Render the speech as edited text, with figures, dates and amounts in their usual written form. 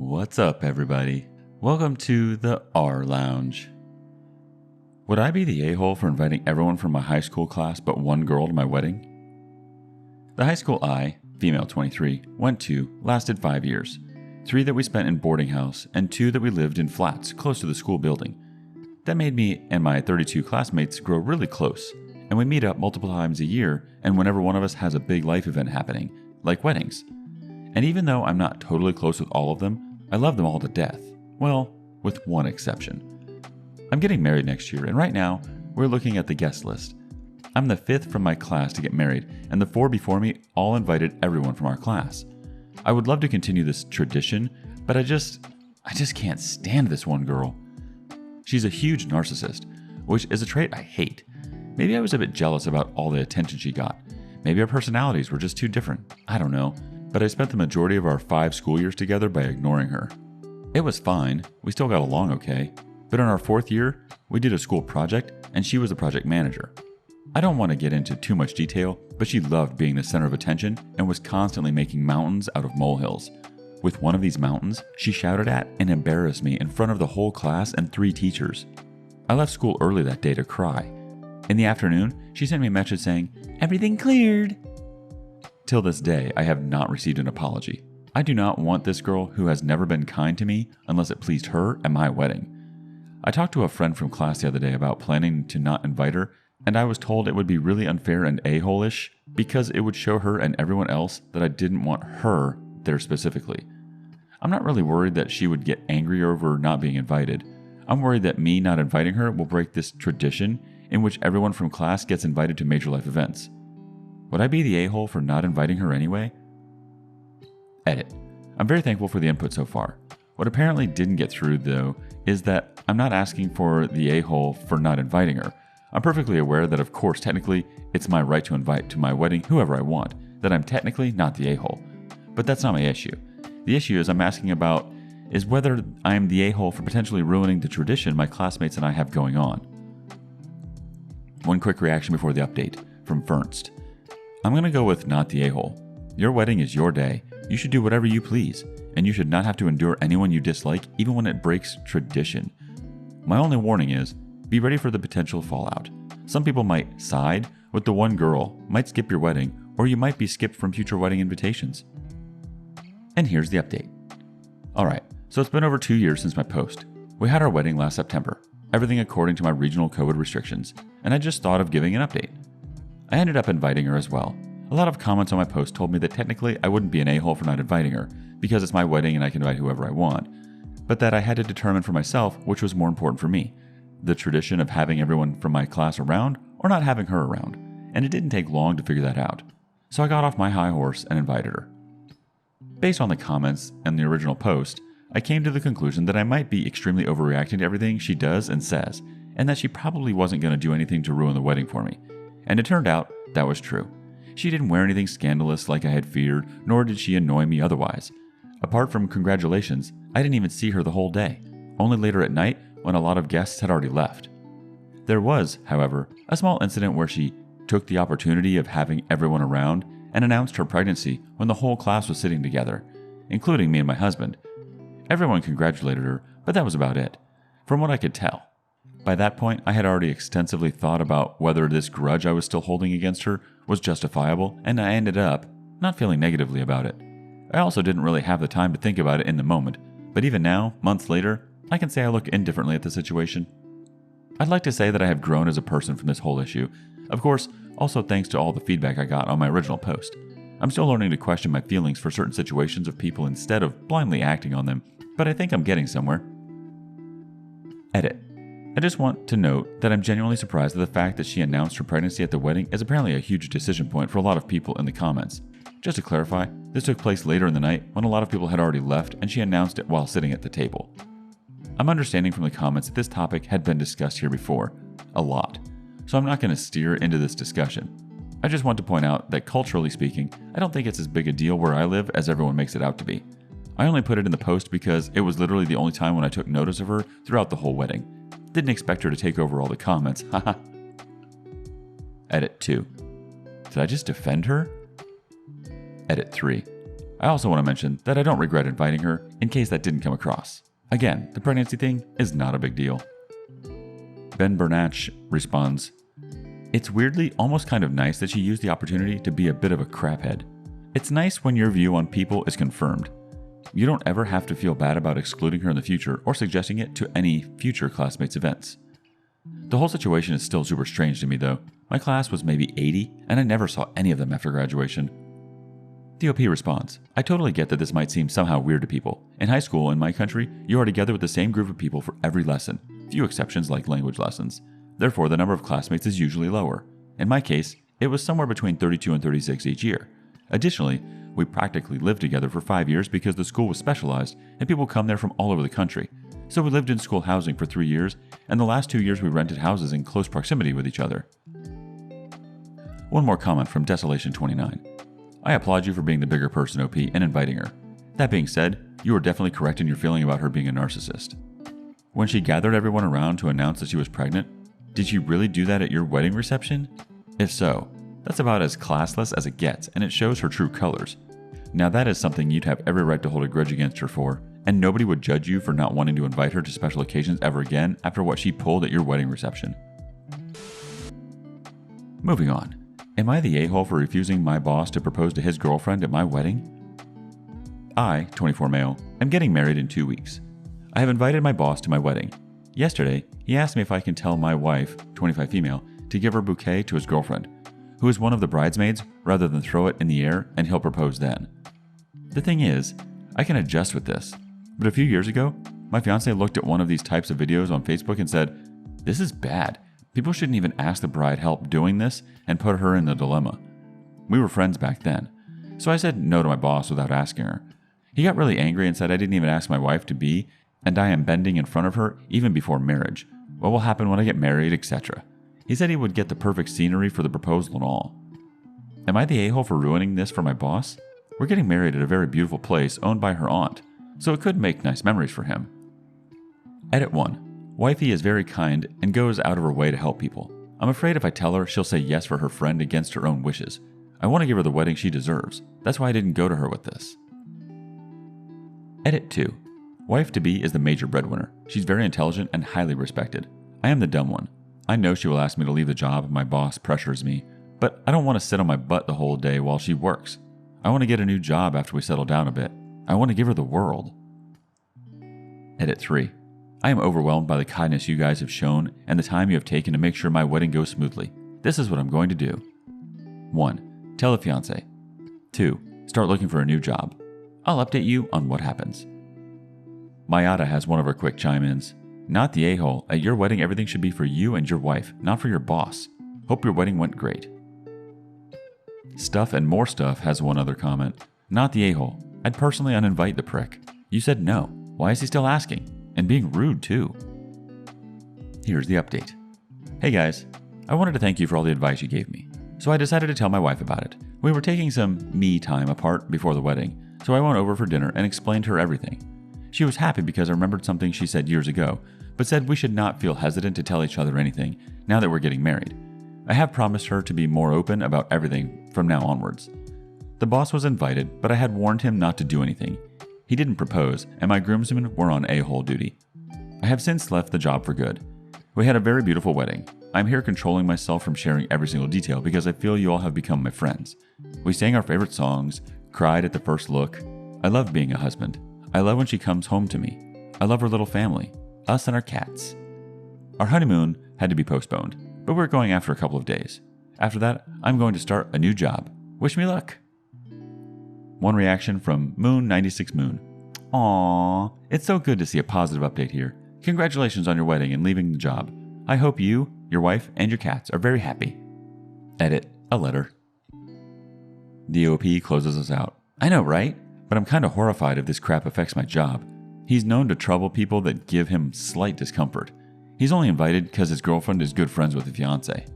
What's up, everybody? Welcome to the rLounge. Would I be the a-hole for inviting everyone from my high school class but one girl to my wedding? The high school I, female 23, went to lasted 5 years. 3 that we spent in boarding house and 2 that we lived in flats close to the school building. That made me and my 32 classmates grow really close, and we meet up multiple times a year and whenever one of us has a big life event happening, like weddings. And even though I'm not totally close with all of them, I love them all to death. Well, with one exception. I'm getting married next year, and right now, we're looking at the guest list. I'm the 5th from my class to get married, and the 4 before me all invited everyone from our class. I would love to continue this tradition, but I just can't stand this one girl. She's a huge narcissist, which is a trait I hate. Maybe I was a bit jealous about all the attention she got. Maybe our personalities were just too different. I don't know. But I spent the majority of our 5 school years together by ignoring her. It was fine, we still got along okay, but in our 4th year, we did a school project and she was the project manager. I don't want to get into too much detail, but she loved being the center of attention and was constantly making mountains out of molehills. With one of these mountains, she shouted at and embarrassed me in front of the whole class and 3 teachers. I left school early that day to cry. In the afternoon, she sent me a message saying, "Everything cleared." Till this day, I have not received an apology. I do not want this girl who has never been kind to me unless it pleased her at my wedding. I talked to a friend from class the other day about planning to not invite her, and I was told it would be really unfair and a-hole-ish because it would show her and everyone else that I didn't want her there specifically. I'm not really worried that she would get angry over not being invited. I'm worried that me not inviting her will break this tradition in which everyone from class gets invited to major life events. Would I be the a-hole for not inviting her anyway? Edit. I'm very thankful for the input so far. What apparently didn't get through, though, is that I'm not asking for the a-hole for not inviting her. I'm perfectly aware that, of course, technically, it's my right to invite to my wedding whoever I want, that I'm technically not the a-hole. But that's not my issue. The issue I'm asking about is whether I'm the a-hole for potentially ruining the tradition my classmates and I have going on. One quick reaction before the update, from Fernst. I'm going to go with not the a-hole. Your wedding is your day. You should do whatever you please, and you should not have to endure anyone you dislike even when it breaks tradition. My only warning is, be ready for the potential fallout. Some people might side with the one girl, might skip your wedding, or you might be skipped from future wedding invitations. And here's the update. Alright, so it's been over 2 years since my post. We had our wedding last September, everything according to my regional COVID restrictions, and I just thought of giving an update. I ended up inviting her as well. A lot of comments on my post told me that technically I wouldn't be an a-hole for not inviting her, because it's my wedding and I can invite whoever I want, but that I had to determine for myself which was more important for me, the tradition of having everyone from my class around or not having her around, and it didn't take long to figure that out. So I got off my high horse and invited her. Based on the comments and the original post, I came to the conclusion that I might be extremely overreacting to everything she does and says, and that she probably wasn't going to do anything to ruin the wedding for me. And it turned out that was true. She didn't wear anything scandalous like I had feared, nor did she annoy me otherwise. Apart from congratulations, I didn't even see her the whole day, only later at night when a lot of guests had already left. There was, however, a small incident where she took the opportunity of having everyone around and announced her pregnancy when the whole class was sitting together, including me and my husband. Everyone congratulated her, but that was about it, from what I could tell. By that point, I had already extensively thought about whether this grudge I was still holding against her was justifiable, and I ended up not feeling negatively about it. I also didn't really have the time to think about it in the moment, but even now, months later, I can say I look indifferently at the situation. I'd like to say that I have grown as a person from this whole issue, of course, also thanks to all the feedback I got on my original post. I'm still learning to question my feelings for certain situations of people instead of blindly acting on them, but I think I'm getting somewhere. Edit. I just want to note that I'm genuinely surprised at the fact that she announced her pregnancy at the wedding is apparently a huge decision point for a lot of people in the comments. Just to clarify, this took place later in the night when a lot of people had already left and she announced it while sitting at the table. I'm understanding from the comments that this topic had been discussed here before, a lot, so I'm not going to steer into this discussion. I just want to point out that culturally speaking, I don't think it's as big a deal where I live as everyone makes it out to be. I only put it in the post because it was literally the only time when I took notice of her throughout the whole wedding. Didn't expect her to take over all the comments, haha. Edit 2. Did I just defend her? Edit 3. I also want to mention that I don't regret inviting her in case that didn't come across. Again, the pregnancy thing is not a big deal. Ben Bernatch responds, "It's weirdly almost kind of nice that she used the opportunity to be a bit of a craphead. It's nice when your view on people is confirmed. You don't ever have to feel bad about excluding her in the future or suggesting it to any future classmates' events. The whole situation is still super strange to me though. My class was maybe 80 and I never saw any of them after graduation." DOP responds, "I totally get that this might seem somehow weird to people. In high school in my country, you are together with the same group of people for every lesson, few exceptions like language lessons. Therefore, the number of classmates is usually lower. In my case, it was somewhere between 32 and 36 each year. Additionally, we practically lived together for 5 years because the school was specialized and people come there from all over the country. So we lived in school housing for 3 years, and the last 2 years we rented houses in close proximity with each other." One more comment from Desolation29. "I applaud you for being the bigger person, OP, and inviting her. That being said, you were definitely correct in your feeling about her being a narcissist. When she gathered everyone around to announce that she was pregnant, did she really do that at your wedding reception? If so, that's about as classless as it gets, and it shows her true colors. Now that is something you'd have every right to hold a grudge against her for, and nobody would judge you for not wanting to invite her to special occasions ever again after what she pulled at your wedding reception." Moving on. Am I the a-hole for refusing my boss to propose to his girlfriend at my wedding? I, 24 male, am getting married in 2 weeks. I have invited my boss to my wedding. Yesterday, he asked me if I can tell my wife, 25 female, to give her bouquet to his girlfriend, who is one of the bridesmaids, rather than throw it in the air and he'll propose then. The thing is, I can adjust with this, but a few years ago, my fiance looked at one of these types of videos on Facebook and said, "This is bad. People shouldn't even ask the bride help doing this and put her in a dilemma." We were friends back then, so I said no to my boss without asking her. He got really angry and said I didn't even ask my wife to be, and I am bending in front of her even before marriage. What will happen when I get married, etc. He said he would get the perfect scenery for the proposal and all. Am I the a-hole for ruining this for my boss? We're getting married at a very beautiful place owned by her aunt, so it could make nice memories for him. Edit 1. Wifey is very kind and goes out of her way to help people. I'm afraid if I tell her, she'll say yes for her friend against her own wishes. I want to give her the wedding she deserves. That's why I didn't go to her with this. Edit 2. Wife-to-be is the major breadwinner. She's very intelligent and highly respected. I am the dumb one. I know she will ask me to leave the job if my boss pressures me, but I don't want to sit on my butt the whole day while she works. I want to get a new job after we settle down a bit. I want to give her the world. Edit 3. I am overwhelmed by the kindness you guys have shown and the time you have taken to make sure my wedding goes smoothly. This is what I'm going to do. 1. Tell the fiancé. 2. Start looking for a new job. I'll update you on what happens. Mayada has one of her quick chime-ins. Not the a-hole. At your wedding, everything should be for you and your wife, not for your boss. Hope your wedding went great. Stuff and More Stuff has one other comment. Not the a-hole. I'd personally uninvite the prick. You said no. Why is he still asking? And being rude too. Here's the update. Hey guys, I wanted to thank you for all the advice you gave me. So I decided to tell my wife about it. We were taking some me time apart before the wedding, so I went over for dinner and explained to her everything. She was happy because I remembered something she said years ago, but said we should not feel hesitant to tell each other anything now that we're getting married. I have promised her to be more open about everything from now onwards. The boss was invited, but I had warned him not to do anything. He didn't propose, and my groomsmen were on a-hole duty. I have since left the job for good. We had a very beautiful wedding. I'm here controlling myself from sharing every single detail because I feel you all have become my friends. We sang our favorite songs, cried at the first look. I love being a husband. I love when she comes home to me. I love her little family, us and our cats. Our honeymoon had to be postponed, but we're going after a couple of days. After that, I'm going to start a new job. Wish me luck. One reaction from Moon96Moon. Aww, it's so good to see a positive update here. Congratulations on your wedding and leaving the job. I hope you, your wife, and your cats are very happy. Edit, a letter. DOP closes us out. I know, right? But I'm kind of horrified if this crap affects my job. He's known to trouble people that give him slight discomfort. He's only invited because his girlfriend is good friends with the fiancé.